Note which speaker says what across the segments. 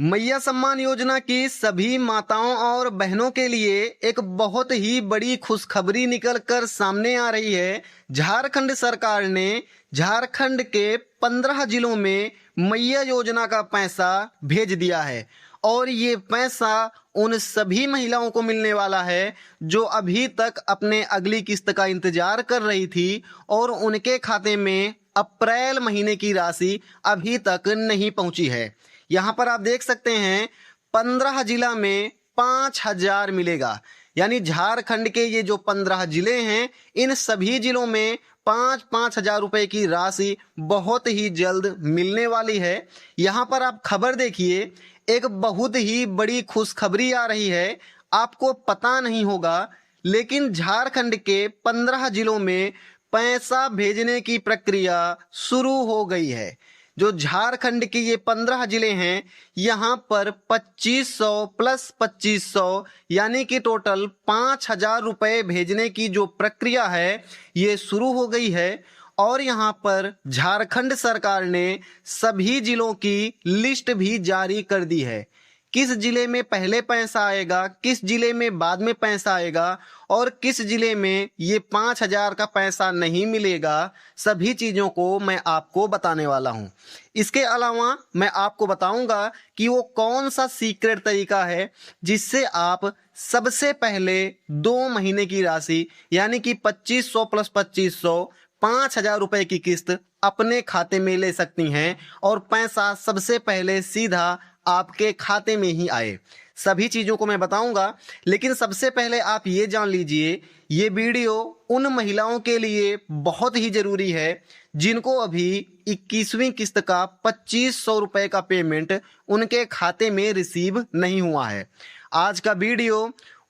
Speaker 1: मैया सम्मान योजना की सभी माताओं और बहनों के लिए एक बहुत ही बड़ी खुशखबरी निकल कर सामने आ रही है। झारखंड सरकार ने झारखंड के 15 जिलों में मैया योजना का पैसा भेज दिया है और ये पैसा उन सभी महिलाओं को मिलने वाला है जो अभी तक अपने अगली किस्त का इंतजार कर रही थी और उनके खाते में अप्रैल महीने की राशि अभी तक नहीं पहुंची है। यहाँ पर आप देख सकते हैं 15 जिला में 5,000 मिलेगा। यानी झारखंड के ये जो 15 जिले हैं इन सभी जिलों में 5,000 रुपए की राशि बहुत ही जल्द मिलने वाली है। यहाँ पर आप खबर देखिए, एक बहुत ही बड़ी खुशखबरी आ रही है। आपको पता नहीं होगा लेकिन झारखंड के 15 जिलों में पैसा भेजने की प्रक्रिया शुरू हो गई है। जो झारखंड के ये 15 जिले हैं यहाँ पर 2,500 प्लस 2,500 यानी कि टोटल 5,000 रुपए भेजने की जो प्रक्रिया है ये शुरू हो गई है। और यहाँ पर झारखंड सरकार ने सभी जिलों की लिस्ट भी जारी कर दी है। किस जिले में पहले पैसा आएगा, किस जिले में बाद में पैसा आएगा और किस जिले में ये 5,000 का पैसा नहीं मिलेगा, सभी चीज़ों को मैं आपको बताने वाला हूँ। इसके अलावा मैं आपको बताऊंगा कि वो कौन सा सीक्रेट तरीका है जिससे आप सबसे पहले 2 महीने की राशि यानी कि 2,500 प्लस 2,500 5,000 रुपए की किस्त अपने खाते में ले सकती हैं और पैसा सबसे पहले सीधा आपके खाते में ही आए। सभी चीजों को मैं बताऊंगा, लेकिन सबसे पहले आप ये जान लीजिए ये वीडियो उन महिलाओं के लिए बहुत ही जरूरी है जिनको अभी 21वीं किस्त का 2,500 रुपए का पेमेंट उनके खाते में रिसीव नहीं हुआ है। आज का वीडियो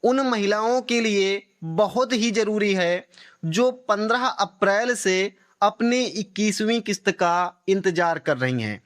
Speaker 1: उन महिलाओं के लिए बहुत ही जरूरी है जो 15 अप्रैल से अपनी 21वीं किस्त का इंतजार कर रही हैं।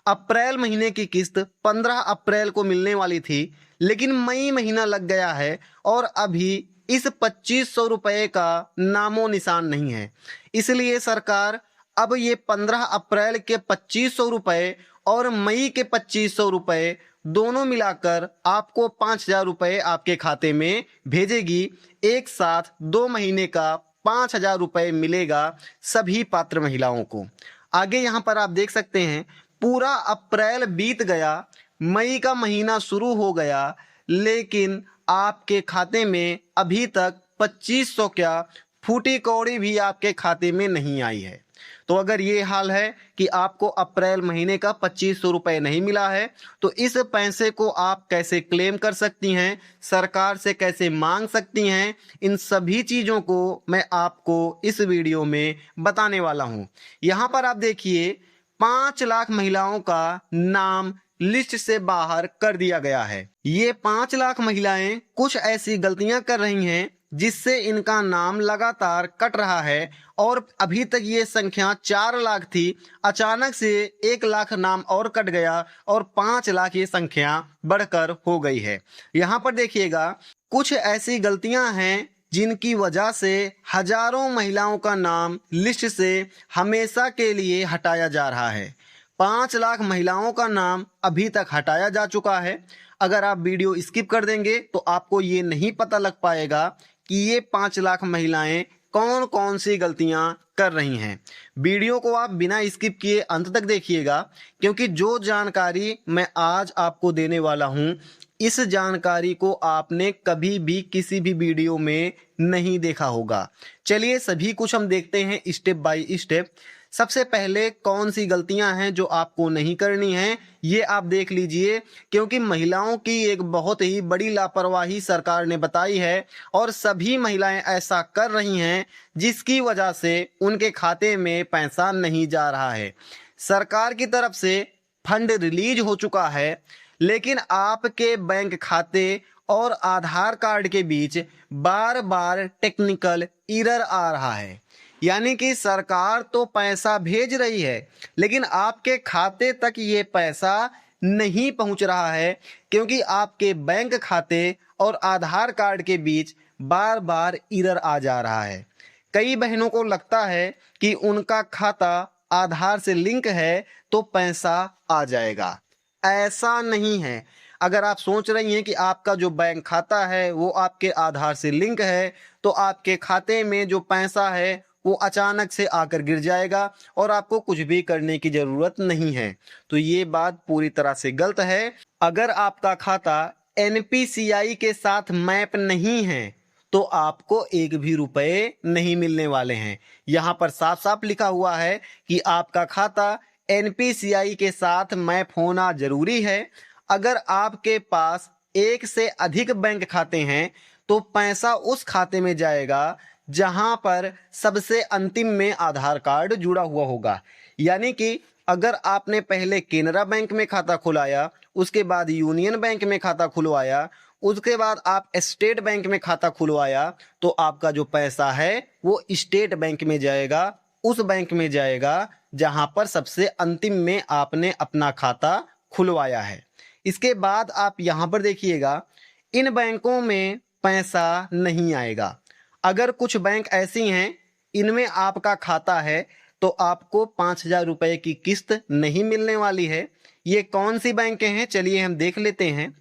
Speaker 1: अप्रैल महीने की किस्त 15 अप्रैल को मिलने वाली थी, लेकिन मई महीना लग गया है और अभी इस 2,500 रुपए का नामो निशान नहीं है। इसलिए सरकार अब ये 15 अप्रैल के 2,500 रुपए और मई के 2,500 रुपए दोनों मिलाकर आपको 5,000 रुपए आपके खाते में भेजेगी। एक साथ 2 महीने का 5,000 रुपए मिलेगा सभी पात्र महिलाओं को। आगे यहाँ पर आप देख सकते हैं पूरा अप्रैल बीत गया, मई का महीना शुरू हो गया, लेकिन आपके खाते में अभी तक 2,500 क्या फूटी कौड़ी भी आपके खाते में नहीं आई है। तो अगर ये हाल है कि आपको अप्रैल महीने का 2,500 रुपए नहीं मिला है तो इस पैसे को आप कैसे क्लेम कर सकती हैं, सरकार से कैसे मांग सकती हैं, इन सभी चीज़ों को मैं आपको इस वीडियो में बताने वाला हूँ। यहाँ पर आप देखिए 5 लाख महिलाओं का नाम लिस्ट से बाहर कर दिया गया है। ये 5 लाख महिलाएं कुछ ऐसी गलतियां कर रही हैं जिससे इनका नाम लगातार कट रहा है और अभी तक ये संख्या 4 लाख थी। अचानक से 1 लाख नाम और कट गया और 5 लाख ये संख्या बढ़कर हो गई है। यहाँ पर देखिएगा कुछ ऐसी गलतियां हैं जिनकी वजह से हजारों महिलाओं का नाम लिस्ट से हमेशा के लिए हटाया जा रहा है। 5 लाख महिलाओं का नाम अभी तक हटाया जा चुका है। अगर आप वीडियो स्किप कर देंगे तो आपको ये नहीं पता लग पाएगा कि ये 5 लाख महिलाएं कौन कौन सी गलतियां कर रही हैं। वीडियो को आप बिना स्किप किए अंत तक देखिएगा, क्योंकि जो जानकारी मैं आज आपको देने वाला हूं इस जानकारी को आपने कभी भी किसी भी वीडियो में नहीं देखा होगा। चलिए सभी कुछ हम देखते हैं स्टेप बाय स्टेप। सबसे पहले कौन सी गलतियां हैं जो आपको नहीं करनी है ये आप देख लीजिए, क्योंकि महिलाओं की एक बहुत ही बड़ी लापरवाही सरकार ने बताई है और सभी महिलाएं ऐसा कर रही हैं जिसकी वजह से उनके खाते में पैसा नहीं जा रहा है। सरकार की तरफ से फंड रिलीज हो चुका है, लेकिन आपके बैंक खाते और आधार कार्ड के बीच बार बार टेक्निकल एरर आ रहा है। यानी कि सरकार तो पैसा भेज रही है लेकिन आपके खाते तक ये पैसा नहीं पहुंच रहा है, क्योंकि आपके बैंक खाते और आधार कार्ड के बीच बार बार एरर आ जा रहा है। कई बहनों को लगता है कि उनका खाता आधार से लिंक है तो पैसा आ जाएगा, ऐसा नहीं है। अगर आप सोच रही हैं कि आपका जो बैंक खाता है वो आपके आधार से लिंक है, तो आपके खाते में जो पैसा है वो अचानक से आकर गिर जाएगा और आपको कुछ भी करने की जरूरत नहीं है। तो ये बात पूरी तरह से गलत है। अगर आपका खाता एनपीसीआई के साथ मैप नहीं है तो आपको एक भी रुपए नहीं मिलने वाले हैं। यहाँ पर साफ साफ लिखा हुआ है कि आपका खाता एनपीसीआई के साथ मैप होना जरूरी है। अगर आपके पास एक से अधिक बैंक खाते हैं तो पैसा उस खाते में जाएगा जहां पर सबसे अंतिम में आधार कार्ड जुड़ा हुआ होगा। यानी कि अगर आपने पहले केनरा बैंक में खाता खुलाया, उसके बाद यूनियन बैंक में खाता खुलवाया, उसके बाद आप स्टेट बैंक में खाता खुलवाया, तो आपका जो पैसा है वो स्टेट बैंक में जाएगा, उस बैंक में जाएगा जहां पर सबसे अंतिम में आपने अपना खाता खुलवाया है। इसके बाद आप यहां पर देखिएगा, इन बैंकों में पैसा नहीं आएगा। अगर कुछ बैंक ऐसी हैं इनमें आपका खाता है तो आपको 5,000 रुपए की किस्त नहीं मिलने वाली है। ये कौन सी बैंकें हैं, चलिए हम देख लेते हैं।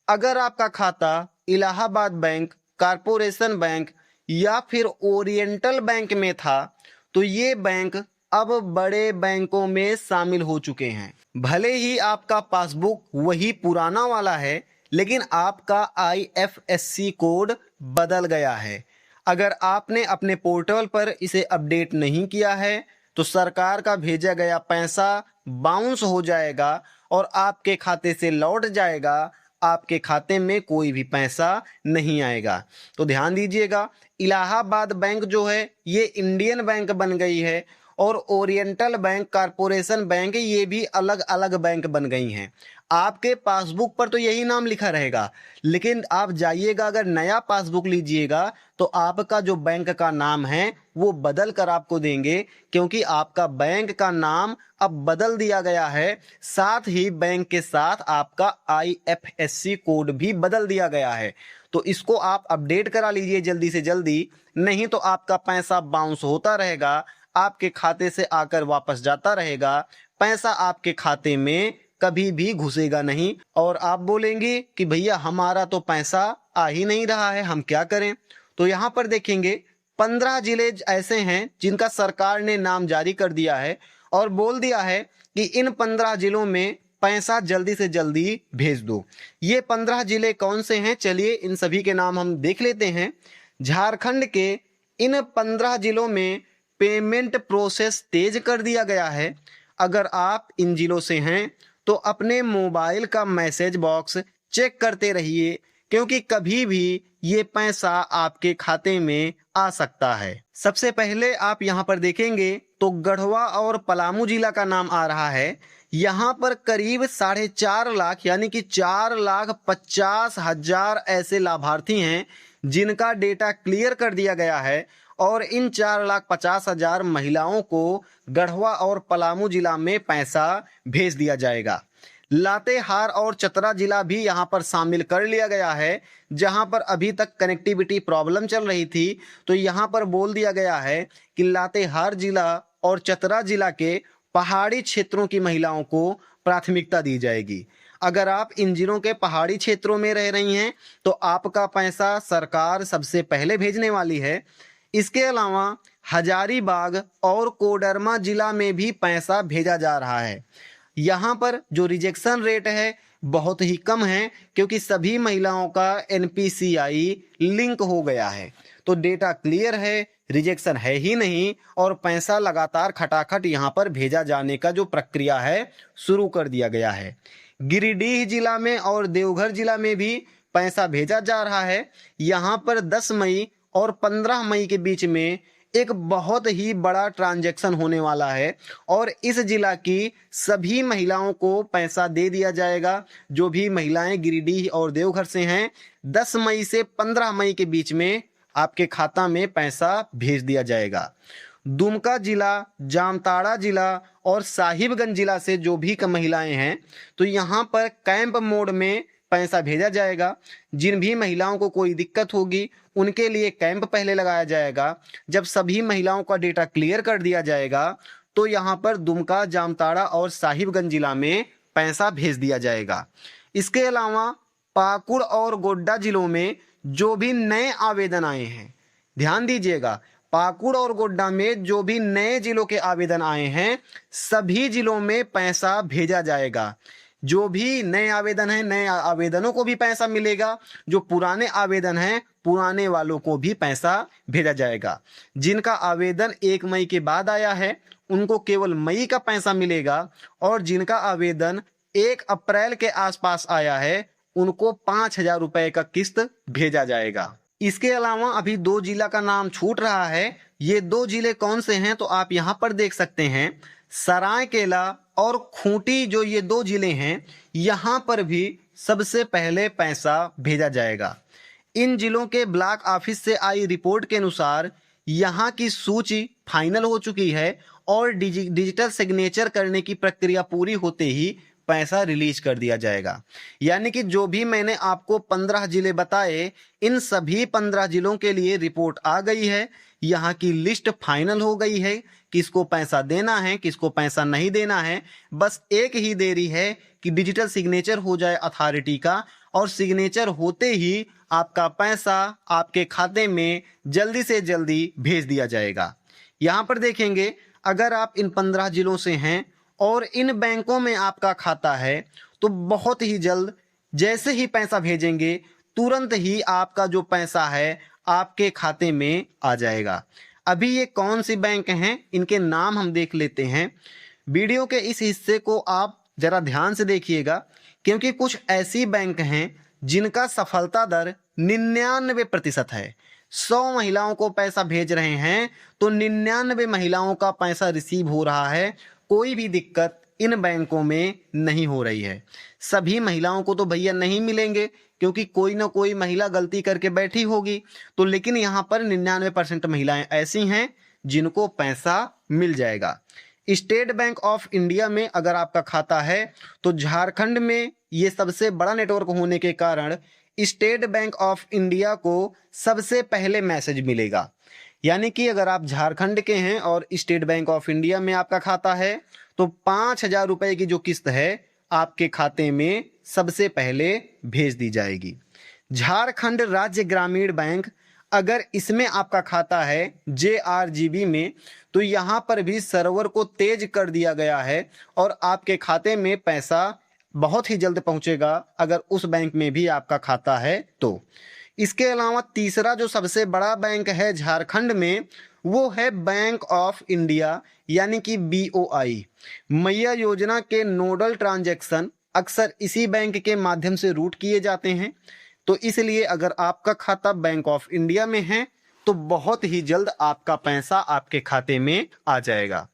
Speaker 1: अगर आपका खाता इलाहाबाद बैंक, कारपोरेशन बैंक या फिर ओरिएंटल बैंक में था तो ये बैंक अब बड़े बैंकों में शामिल हो चुके हैं। भले ही आपका पासबुक वही पुराना वाला है, लेकिन आपका आईएफएससी कोड बदल गया है। अगर आपने अपने पोर्टल पर इसे अपडेट नहीं किया है तो सरकार का भेजा गया पैसा बाउंस हो जाएगा और आपके खाते से लौट जाएगा। आपके खाते में कोई भी पैसा नहीं आएगा। तो ध्यान दीजिएगा, इलाहाबाद बैंक जो है ये इंडियन बैंक बन गई है और ओरिएंटल बैंक, कारपोरेशन बैंक ये भी अलग अलग बैंक बन गई हैं। आपके पासबुक पर तो यही नाम लिखा रहेगा, लेकिन आप जाइएगा अगर नया पासबुक लीजिएगा तो आपका जो बैंक का नाम है वो बदल कर आपको देंगे, क्योंकि आपका बैंक का नाम अब बदल दिया गया है। साथ ही बैंक के साथ आपका आईएफएससी कोड भी बदल दिया गया है। तो इसको आप अपडेट करा लीजिए जल्दी से जल्दी, नहीं तो आपका पैसा बाउंस होता रहेगा, आपके खाते से आकर वापस जाता रहेगा, पैसा आपके खाते में कभी भी घुसेगा नहीं और आप बोलेंगे कि भैया हमारा तो पैसा आ ही नहीं रहा है, हम क्या करें। तो यहाँ पर देखेंगे 15 जिले ऐसे हैं जिनका सरकार ने नाम जारी कर दिया है और बोल दिया है कि इन 15 जिलों में पैसा जल्दी से जल्दी भेज दो। ये 15 जिले कौन से हैं, चलिए इन सभी के नाम हम देख लेते हैं। झारखंड के इन 15 जिलों में पेमेंट प्रोसेस तेज कर दिया गया है। अगर आप इन जिलों से हैं तो अपने मोबाइल का मैसेज बॉक्स चेक करते रहिए, क्योंकि कभी भी ये पैसा आपके खाते में आ सकता है। सबसे पहले आप यहाँ पर देखेंगे तो गढ़वा और पलामू जिला का नाम आ रहा है। यहाँ पर करीब 4.5 लाख यानी कि 4,50,000 ऐसे लाभार्थी हैं जिनका डेटा क्लियर कर दिया गया है और इन 4,50,000 महिलाओं को गढ़वा और पलामू जिला में पैसा भेज दिया जाएगा। लातेहार और चतरा जिला भी यहां पर शामिल कर लिया गया है, जहां पर अभी तक कनेक्टिविटी प्रॉब्लम चल रही थी। तो यहां पर बोल दिया गया है कि लातेहार जिला और चतरा जिला के पहाड़ी क्षेत्रों की महिलाओं को प्राथमिकता दी जाएगी। अगर आप इन जिलों के पहाड़ी क्षेत्रों में रह रही हैं तो आपका पैसा सरकार सबसे पहले भेजने वाली है। इसके अलावा हजारीबाग और कोडरमा जिला में भी पैसा भेजा जा रहा है। यहाँ पर जो रिजेक्शन रेट है बहुत ही कम है, क्योंकि सभी महिलाओं का एनपीसीआई लिंक हो गया है। तो डेटा क्लियर है, रिजेक्शन है ही नहीं और पैसा लगातार खटाखट यहाँ पर भेजा जाने का जो प्रक्रिया है शुरू कर दिया गया है। गिरिडीह जिला में और देवघर जिला में भी पैसा भेजा जा रहा है। यहाँ पर 10 मई और 15 मई के बीच में एक बहुत ही बड़ा ट्रांजैक्शन होने वाला है और इस जिला की सभी महिलाओं को पैसा दे दिया जाएगा। जो भी महिलाएं गिरिडीह और देवघर से हैं, 10 मई से 15 मई के बीच में आपके खाता में पैसा भेज दिया जाएगा। दुमका जिला, जामताड़ा जिला और साहिबगंज जिला से जो भी महिलाएं हैं तो यहाँ पर कैंप मोड में पैसा भेजा जाएगा। जिन भी महिलाओं को कोई दिक्कत होगी उनके लिए कैंप पहले लगाया जाएगा। जब सभी महिलाओं का डेटा क्लियर कर दिया जाएगा तो यहाँ पर दुमका, जामताड़ा और साहिबगंज जिला में पैसा भेज दिया जाएगा। इसके अलावा पाकुड़ और गोड्डा जिलों में जो भी नए आवेदन आए हैं, ध्यान दीजिएगा, पाकुड़ और गोड्डा में जो भी नए जिलों के आवेदन आए हैं सभी जिलों में पैसा भेजा जाएगा। जो भी नए आवेदन हैं नए आवेदनों को भी पैसा मिलेगा, जो पुराने आवेदन हैं पुराने वालों को भी पैसा भेजा जाएगा। जिनका आवेदन 1 मई के बाद आया है उनको केवल मई का पैसा मिलेगा, और जिनका आवेदन 1 अप्रैल के आसपास आया है उनको 5,000 रुपए का किस्त भेजा जाएगा। इसके अलावा अभी 2 जिला का नाम छूट रहा है। ये 2 जिले कौन से हैं तो आप यहाँ पर देख सकते हैं, सरायकेला और खूंटी, जो ये 2 जिले हैं यहाँ पर भी सबसे पहले पैसा भेजा जाएगा। इन जिलों के ब्लॉक ऑफिस से आई रिपोर्ट के अनुसार यहाँ की सूची फाइनल हो चुकी है और डिजिटल सिग्नेचर करने की प्रक्रिया पूरी होते ही पैसा रिलीज कर दिया जाएगा। यानी कि जो भी मैंने आपको 15 जिले बताए, इन सभी 15 जिलों के लिए रिपोर्ट आ गई है। यहाँ की लिस्ट फाइनल हो गई है, किसको पैसा देना है किसको पैसा नहीं देना है। बस एक ही देरी है कि डिजिटल सिग्नेचर हो जाए अथॉरिटी का, और सिग्नेचर होते ही आपका पैसा आपके खाते में जल्दी से जल्दी भेज दिया जाएगा। यहाँ पर देखेंगे, अगर आप इन 15 जिलों से हैं और इन बैंकों में आपका खाता है तो बहुत ही जल्द जैसे ही पैसा भेजेंगे तुरंत ही आपका जो पैसा है आपके खाते में आ जाएगा। अभी ये कौन सी बैंक हैं इनके नाम हम देख लेते हैं। वीडियो के इस हिस्से को आप जरा ध्यान से देखिएगा, क्योंकि कुछ ऐसी बैंक हैं जिनका सफलता दर 99% है। 100 महिलाओं को पैसा भेज रहे हैं तो 99 महिलाओं का पैसा रिसीव हो रहा है। कोई भी दिक्कत इन बैंकों में नहीं हो रही है। सभी महिलाओं को तो भैया नहीं मिलेंगे, क्योंकि कोई ना कोई महिला गलती करके बैठी होगी, तो लेकिन यहाँ पर 99% महिलाएं ऐसी हैं जिनको पैसा मिल जाएगा। स्टेट बैंक ऑफ इंडिया में अगर आपका खाता है तो झारखंड में ये सबसे बड़ा नेटवर्क होने के कारण स्टेट बैंक ऑफ इंडिया को सबसे पहले मैसेज मिलेगा। यानी कि अगर आप झारखंड के हैं और स्टेट बैंक ऑफ इंडिया में आपका खाता है तो 5,000 रुपए की जो किस्त है आपके खाते में सबसे पहले भेज दी जाएगी। झारखंड राज्य ग्रामीण बैंक, अगर इसमें आपका खाता है JRGB में, तो यहाँ पर भी सर्वर को तेज कर दिया गया है और आपके खाते में पैसा बहुत ही जल्द पहुंचेगा अगर उस बैंक में भी आपका खाता है तो। इसके अलावा तीसरा जो सबसे बड़ा बैंक है झारखंड में वो है बैंक ऑफ इंडिया, यानी कि BOI। मैया योजना के नोडल ट्रांजैक्शन अक्सर इसी बैंक के माध्यम से रूट किए जाते हैं, तो इसलिए अगर आपका खाता बैंक ऑफ इंडिया में है तो बहुत ही जल्द आपका पैसा आपके खाते में आ जाएगा।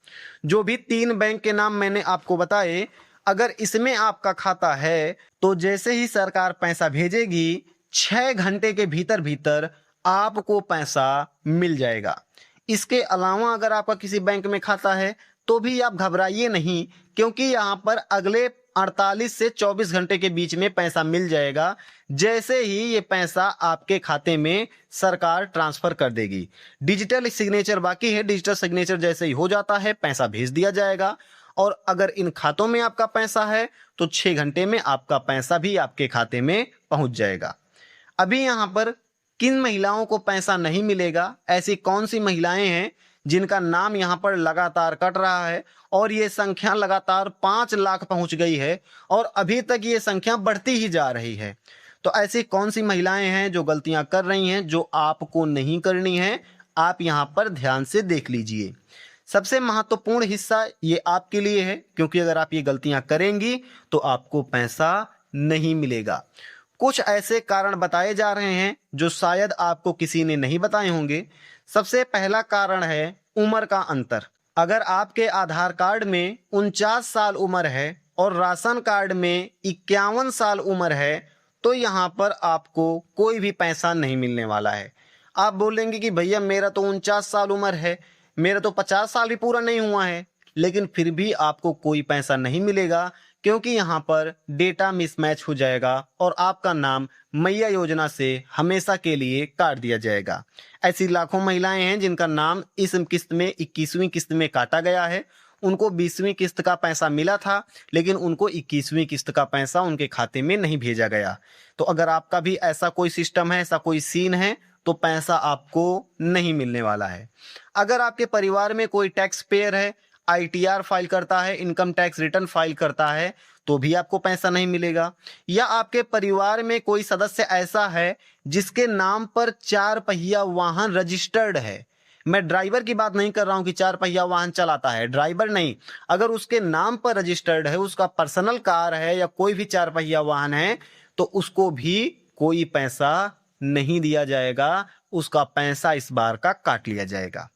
Speaker 1: जो भी 3 बैंक के नाम मैंने आपको बताए, अगर इसमें आपका खाता है तो जैसे ही सरकार पैसा भेजेगी 6 घंटे के भीतर भीतर आपको पैसा मिल जाएगा। इसके अलावा अगर आपका किसी बैंक में खाता है तो भी आप घबराइए नहीं, क्योंकि यहाँ पर अगले 48 से 24 घंटे के बीच में पैसा मिल जाएगा। जैसे ही ये पैसा आपके खाते में सरकार ट्रांसफर कर देगी। डिजिटल सिग्नेचर बाकी है, डिजिटल सिग्नेचर जैसे ही हो जाता है पैसा भेज दिया जाएगा। और अगर इन खातों में आपका पैसा है तो 6 घंटे में आपका पैसा भी आपके खाते में पहुंच जाएगा। अभी यहाँ पर किन महिलाओं को पैसा नहीं मिलेगा, ऐसी कौन सी महिलाएं हैं जिनका नाम यहाँ पर लगातार कट रहा है और ये संख्या लगातार 5 लाख पहुंच गई है और अभी तक ये संख्या बढ़ती ही जा रही है। तो ऐसी कौन सी महिलाएं हैं जो गलतियां कर रही हैं जो आपको नहीं करनी है, आप यहाँ पर ध्यान से देख लीजिए। सबसे महत्वपूर्ण हिस्सा ये आपके लिए है, क्योंकि अगर आप ये गलतियां करेंगी तो आपको पैसा नहीं मिलेगा। कुछ ऐसे कारण बताए जा रहे हैं जो शायद आपको किसी ने नहीं बताए होंगे। सबसे पहला कारण है उम्र का अंतर। अगर आपके आधार कार्ड में 49 साल उम्र है और राशन कार्ड में 51 साल उम्र है तो यहाँ पर आपको कोई भी पैसा नहीं मिलने वाला है। आप बोलेंगे कि भैया मेरा तो 49 साल उम्र है, मेरा तो 50 साल भी पूरा नहीं हुआ है, लेकिन फिर भी आपको कोई पैसा नहीं मिलेगा, क्योंकि यहाँ पर डेटा मिसमैच हो जाएगा और आपका नाम मैया योजना से हमेशा के लिए काट दिया जाएगा। ऐसी लाखों महिलाएं हैं जिनका नाम इस किस्त में 21वीं किस्त में काटा गया है, उनको 20वीं किस्त का पैसा मिला था, लेकिन उनको 21वीं किस्त का पैसा उनके खाते में नहीं भेजा गया। तो अगर आपका भी ऐसा कोई सिस्टम है, ऐसा कोई सीन है, तो पैसा आपको नहीं मिलने वाला है। अगर आपके परिवार में कोई टैक्स पेयर है, ITR फाइल करता है, इनकम टैक्स रिटर्न फाइल करता है, तो भी आपको पैसा नहीं मिलेगा। या आपके परिवार में कोई सदस्य ऐसा है जिसके नाम पर 4 पहिया वाहन रजिस्टर्ड है, मैं ड्राइवर की बात नहीं कर रहा हूं कि 4 पहिया वाहन चलाता है, ड्राइवर नहीं, अगर उसके नाम पर रजिस्टर्ड है, उसका पर्सनल कार है या कोई भी 4 पहिया वाहन है, तो उसको भी कोई पैसा नहीं दिया जाएगा, उसका पैसा इस बार का काट लिया जाएगा।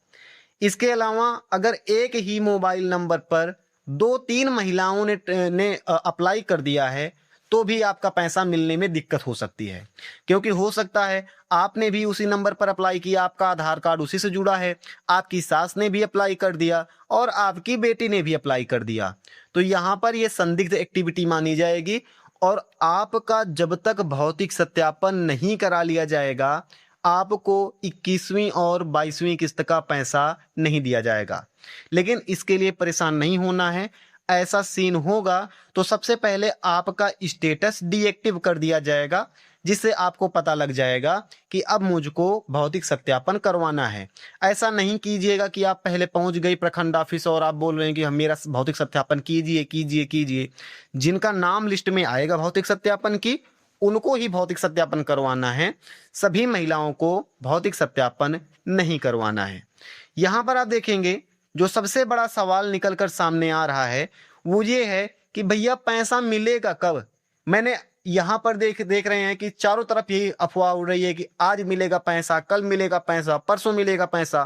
Speaker 1: इसके अलावा अगर एक ही मोबाइल नंबर पर 2-3 महिलाओं ने अप्लाई कर दिया है, तो भी आपका पैसा मिलने में दिक्कत हो सकती है। क्योंकि हो सकता है आपने भी उसी नंबर पर अप्लाई किया, आपका आधार कार्ड उसी से जुड़ा है, आपकी सास ने भी अप्लाई कर दिया और आपकी बेटी ने भी अप्लाई कर दिया, तो यहाँ पर यह संदिग्ध एक्टिविटी मानी जाएगी और आपका जब तक भौतिक सत्यापन नहीं करा लिया जाएगा, आपको 21वीं और 22वीं किस्त का पैसा नहीं दिया जाएगा। लेकिन इसके लिए परेशान नहीं होना है। ऐसा सीन होगा तो सबसे पहले आपका स्टेटस डीएक्टिव कर दिया जाएगा, जिससे आपको पता लग जाएगा कि अब मुझको भौतिक सत्यापन करवाना है। ऐसा नहीं कीजिएगा कि आप पहले पहुंच गई प्रखंड ऑफिस और आप बोल रहे हैं कि हम मेरा भौतिक सत्यापन कीजिए कीजिए कीजिए। जिनका नाम लिस्ट में आएगा भौतिक सत्यापन की, उनको ही भौतिक सत्यापन करवाना है। सभी महिलाओं को भौतिक सत्यापन नहीं करवाना है। यहाँ पर आप देखेंगे जो सबसे बड़ा सवाल निकल कर सामने आ रहा है वो ये है कि भैया पैसा मिलेगा कब। मैंने यहाँ पर देख रहे हैं कि चारों तरफ यही अफवाह उड़ रही है कि आज मिलेगा पैसा, कल मिलेगा पैसा, परसों मिलेगा पैसा।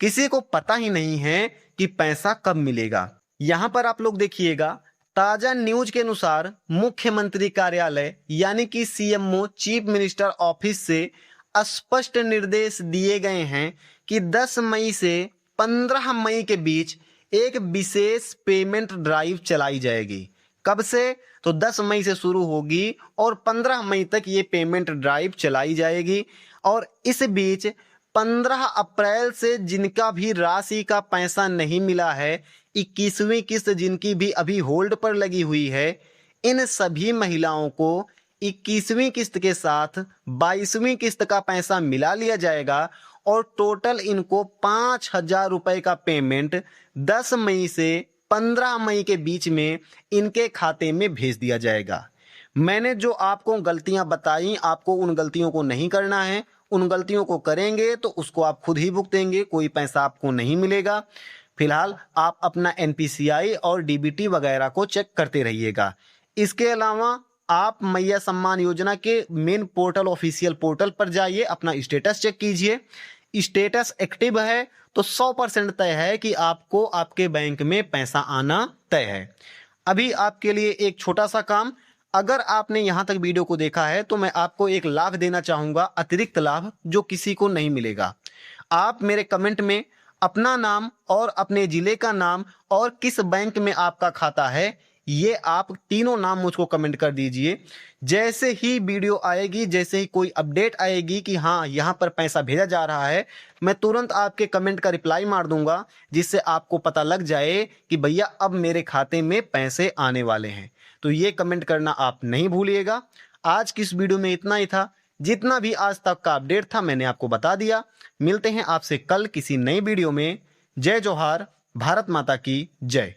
Speaker 1: किसी को पता ही नहीं है कि पैसा कब मिलेगा। यहाँ पर आप लोग देखिएगा, ताजा न्यूज के अनुसार मुख्यमंत्री कार्यालय यानी कि CMO चीफ मिनिस्टर ऑफिस से स्पष्ट निर्देश दिए गए हैं कि 10 मई से 15 मई के बीच एक विशेष पेमेंट ड्राइव चलाई जाएगी। कब से? तो 10 मई से शुरू होगी और 15 मई तक ये पेमेंट ड्राइव चलाई जाएगी। और इस बीच 15 अप्रैल से जिनका भी राशि का पैसा नहीं मिला है, 21वीं किस्त जिनकी भी अभी होल्ड पर लगी हुई है, इन सभी महिलाओं को 21वीं किस्त के साथ 22वीं किस्त का पैसा मिला लिया जाएगा और टोटल इनको 5,000 रुपए का पेमेंट 10 मई से 15 मई के बीच में इनके खाते में भेज दिया जाएगा। मैंने जो आपको गलतियां बताई, आपको उन गलतियों को नहीं करना है। उन गलतियों को करेंगे तो उसको आप खुद ही भुगतेंगे, कोई पैसा आपको नहीं मिलेगा। फिलहाल आप अपना NPCI और DBT वगैरह को चेक करते रहिएगा। इसके अलावा आप मैया सम्मान योजना के मेन पोर्टल, ऑफिशियल पोर्टल पर जाइए, अपना स्टेटस चेक कीजिए। स्टेटस एक्टिव है तो 100% तय है कि आपको आपके बैंक में पैसा आना तय है। अभी आपके लिए एक छोटा सा काम, अगर आपने यहां तक वीडियो को देखा है तो मैं आपको एक लाभ देना चाहूंगा, अतिरिक्त लाभ जो किसी को नहीं मिलेगा। आप मेरे कमेंट में अपना नाम और अपने जिले का नाम और किस बैंक में आपका खाता है, ये आप तीनों नाम मुझको कमेंट कर दीजिए। जैसे ही वीडियो आएगी, जैसे ही कोई अपडेट आएगी कि हाँ यहाँ पर पैसा भेजा जा रहा है, मैं तुरंत आपके कमेंट का रिप्लाई मार दूंगा, जिससे आपको पता लग जाए कि भैया अब मेरे खाते में पैसे आने वाले हैं। तो ये कमेंट करना आप नहीं भूलिएगा। आज की इस वीडियो में इतना ही था। जितना भी आज तक का अपडेट था मैंने आपको बता दिया। मिलते हैं आपसे कल किसी नई वीडियो में। जय जोहार, भारत माता की जय।